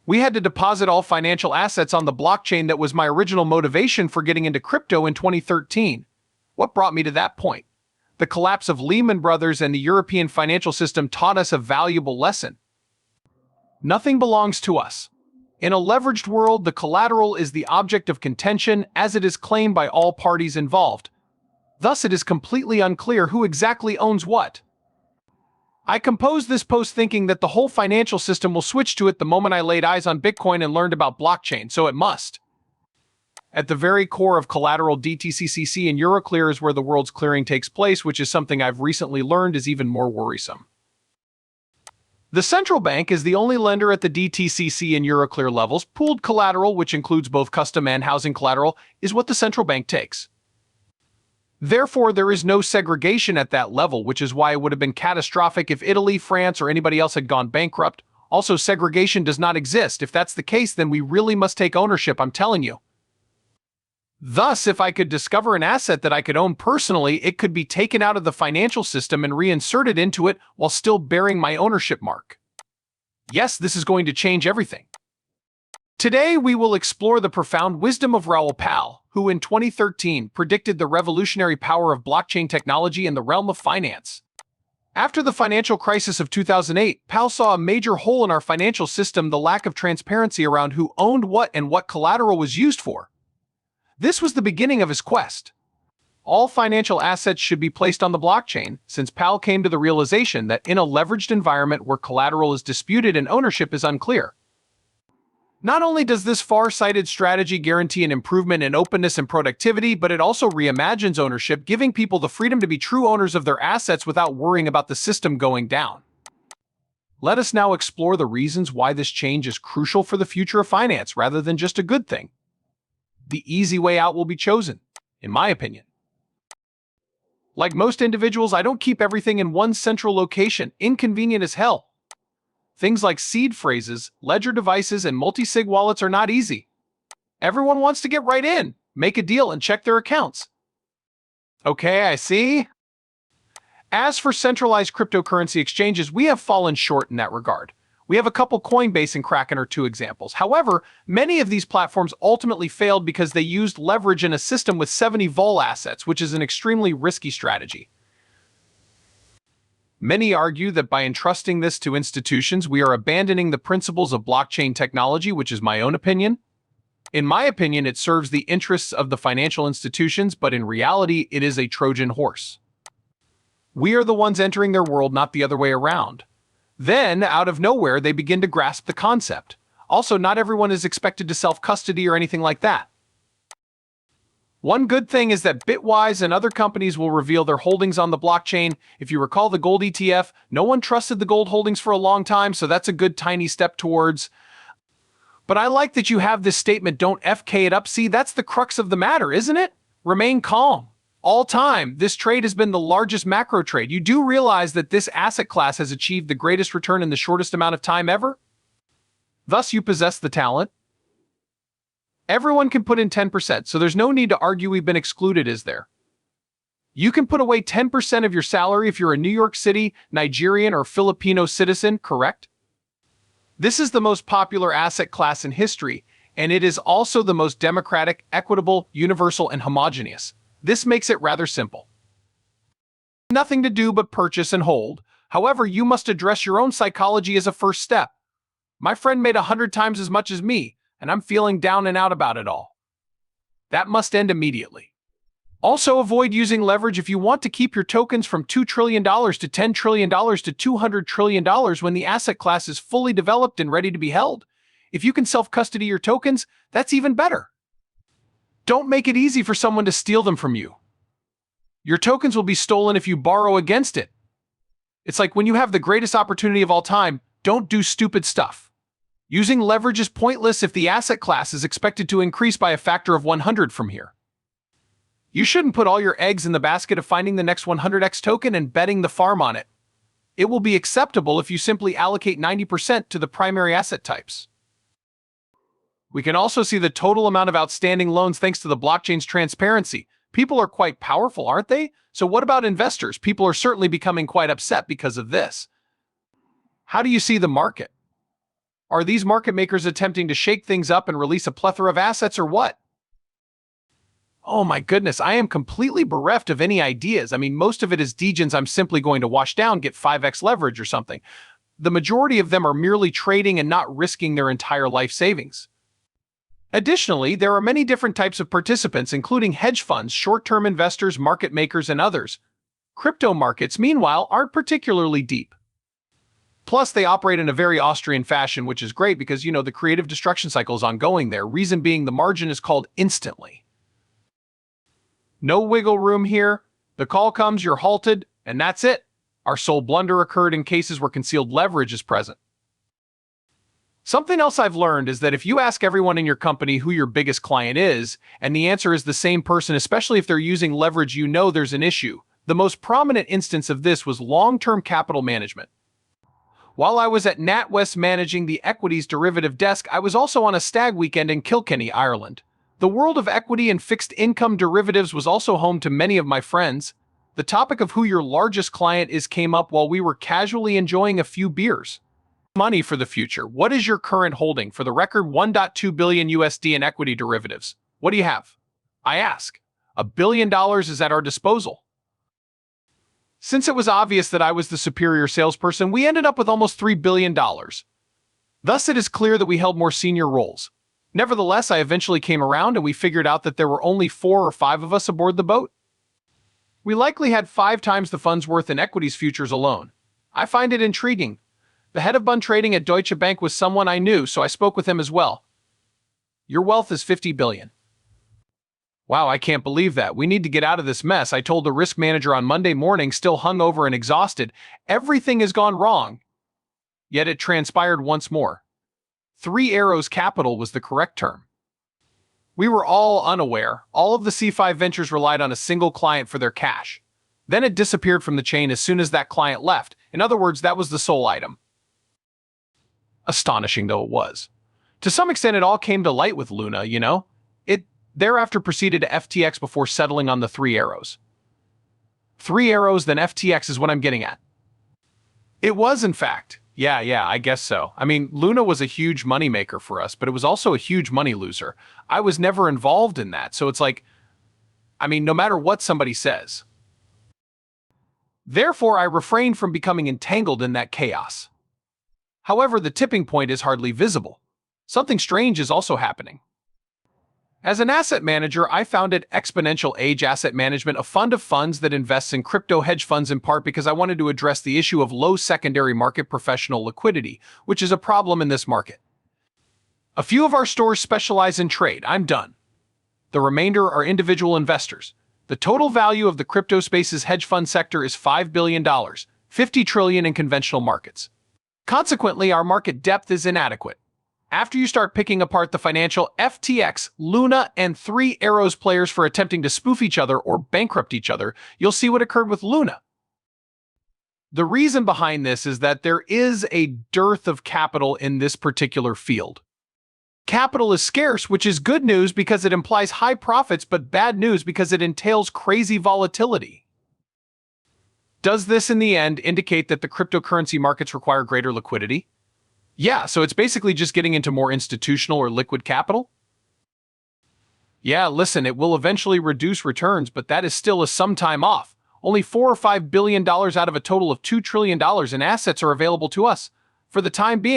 We had to deposit all financial assets on the blockchain. That was my original motivation for getting into crypto in 2013. What brought me to that point? The collapse of Lehman Brothers and the European financial system taught us a valuable lesson. Nothing belongs to us. In a leveraged world, the collateral is the object of contention as it is claimed by all parties involved. Thus, it is completely unclear who exactly owns what. I composed this post thinking that the whole financial system will switch to it the moment I laid eyes on Bitcoin and learned about blockchain, so it must. At the very core of collateral, DTCCC and Euroclear is where the world's clearing takes place, which is something I've recently learned is even more worrisome. The central bank is the only lender at the DTCC and Euroclear levels. Pooled collateral, which includes both custom and housing collateral, is what the central bank takes. Therefore, there is no segregation at that level, which is why it would have been catastrophic if Italy, France, or anybody else had gone bankrupt. Also, segregation does not exist. If that's the case, then we really must take ownership, I'm telling you. Thus, if I could discover an asset that I could own personally, it could be taken out of the financial system and reinserted into it while still bearing my ownership mark. Yes, this is going to change everything. Today, we will explore the profound wisdom of Raoul, who in 2013 predicted the revolutionary power of blockchain technology in the realm of finance. After the financial crisis of 2008, Powell saw a major hole in our financial system: the lack of transparency around who owned what and what collateral was used for. This was the beginning of his quest. All financial assets should be placed on the blockchain, since Powell came to the realization that in a leveraged environment where collateral is disputed and ownership is unclear. Not only does this far-sighted strategy guarantee an improvement in openness and productivity, but it also reimagines ownership, giving people the freedom to be true owners of their assets without worrying about the system going down. Let us now explore the reasons why this change is crucial for the future of finance rather than just a good thing. The easy way out will be chosen, in my opinion. Like most individuals, I don't keep everything in one central location. Inconvenient as hell. Things like seed phrases, ledger devices, and multi-sig wallets are not easy. Everyone wants to get right in, make a deal, and check their accounts. Okay, I see. As for centralized cryptocurrency exchanges, we have fallen short in that regard. We have a couple Coinbase and Kraken are two examples. However, many of these platforms ultimately failed because they used leverage in a system with 70 vol assets, which is an extremely risky strategy. Many argue that by entrusting this to institutions, we are abandoning the principles of blockchain technology, which is my own opinion. In my opinion, it serves the interests of the financial institutions, but in reality, it is a Trojan horse. We are the ones entering their world, not the other way around. Then, out of nowhere, they begin to grasp the concept. Also, not everyone is expected to self-custody or anything like that. One good thing is that Bitwise and other companies will reveal their holdings on the blockchain. If you recall the gold ETF, no one trusted the gold holdings for a long time, so that's a good tiny step towards. But I like that you have this statement, don't FK it up. See, that's the crux of the matter, isn't it? Remain calm. All time, this trade has been the largest macro trade. You do realize that this asset class has achieved the greatest return in the shortest amount of time ever? Thus, you possess the talent. Everyone can put in 10%, so there's no need to argue we've been excluded, is there? You can put away 10% of your salary if you're a New York City, Nigerian, or Filipino citizen, correct? This is the most popular asset class in history, and it is also the most democratic, equitable, universal, and homogeneous. This makes it rather simple. Nothing to do but purchase and hold. However, you must address your own psychology as a first step. My friend made 100 times as much as me, and I'm feeling down and out about it all. That must end immediately. Also, avoid using leverage if you want to keep your tokens from $2 trillion to $10 trillion to $200 trillion when the asset class is fully developed and ready to be held. If you can self-custody your tokens, that's even better. Don't make it easy for someone to steal them from you. Your tokens will be stolen if you borrow against it. It's like when you have the greatest opportunity of all time, don't do stupid stuff. Using leverage is pointless if the asset class is expected to increase by a factor of 100 from here. You shouldn't put all your eggs in the basket of finding the next 100x token and betting the farm on it. It will be acceptable if you simply allocate 90% to the primary asset types. We can also see the total amount of outstanding loans thanks to the blockchain's transparency. People are quite powerful, aren't they? So what about investors? People are certainly becoming quite upset because of this. How do you see the market? Are these market makers attempting to shake things up and release a plethora of assets or what? Oh my goodness, I am completely bereft of any ideas. I mean, most of it is degens I'm simply going to wash down, get 5x leverage or something. The majority of them are merely trading and not risking their entire life savings. Additionally, there are many different types of participants, including hedge funds, short-term investors, market makers, and others. Crypto markets, meanwhile, aren't particularly deep. Plus, they operate in a very Austrian fashion, which is great because, the creative destruction cycle is ongoing there. Reason being, the margin is called instantly. No wiggle room here. The call comes, you're halted, and that's it. Our sole blunder occurred in cases where concealed leverage is present. Something else I've learned is that if you ask everyone in your company who your biggest client is, and the answer is the same person, especially if they're using leverage, there's an issue. The most prominent instance of this was long-term capital management. While I was at NatWest managing the equities derivative desk, I was also on a stag weekend in Kilkenny, Ireland. The world of equity and fixed income derivatives was also home to many of my friends. The topic of who your largest client is came up while we were casually enjoying a few beers. Money for the future. What is your current holding? For the record, 1.2 billion USD in equity derivatives. What do you have? I ask. $1 billion is at our disposal. Since it was obvious that I was the superior salesperson, we ended up with almost $3 billion. Thus, it is clear that we held more senior roles. Nevertheless, I eventually came around and we figured out that there were only 4 or 5 of us aboard the boat. We likely had 5 times the funds worth in equities futures alone. I find it intriguing. The head of bond trading at Deutsche Bank was someone I knew, so I spoke with him as well. Your wealth is 50 billion. Wow, I can't believe that. We need to get out of this mess. I told the risk manager on Monday morning, still hungover and exhausted. Everything has gone wrong. Yet it transpired once more. 3 Arrows Capital was the correct term. We were all unaware. All of the C5 ventures relied on a single client for their cash. Then it disappeared from the chain as soon as that client left. In other words, that was the sole item. Astonishing though it was. To some extent, it all came to light with Luna, It thereafter proceeded to FTX before settling on the 3 Arrows. 3 Arrows, then FTX is what I'm getting at. It was, in fact. Yeah, I guess so. I mean, Luna was a huge moneymaker for us, but it was also a huge money loser. I was never involved in that, so it's like, no matter what somebody says. Therefore, I refrained from becoming entangled in that chaos. However, the tipping point is hardly visible. Something strange is also happening. As an asset manager, I founded Exponential Age Asset Management, a fund of funds that invests in crypto hedge funds in part because I wanted to address the issue of low secondary market professional liquidity, which is a problem in this market. A few of our stores specialize in trade. I'm done. The remainder are individual investors. The total value of the crypto space's hedge fund sector is $5 billion, 50 trillion in conventional markets. Consequently, our market depth is inadequate. After you start picking apart the financial FTX, Luna, and 3 Arrows players for attempting to spoof each other or bankrupt each other, you'll see what occurred with Luna. The reason behind this is that there is a dearth of capital in this particular field. Capital is scarce, which is good news because it implies high profits, but bad news because it entails crazy volatility. Does this in the end indicate that the cryptocurrency markets require greater liquidity? Yeah, so it's basically just getting into more institutional or liquid capital? Yeah, listen, it will eventually reduce returns, but that is still a some time off. Only $4 or $5 billion out of a total of $2 trillion in assets are available to us. For the time being,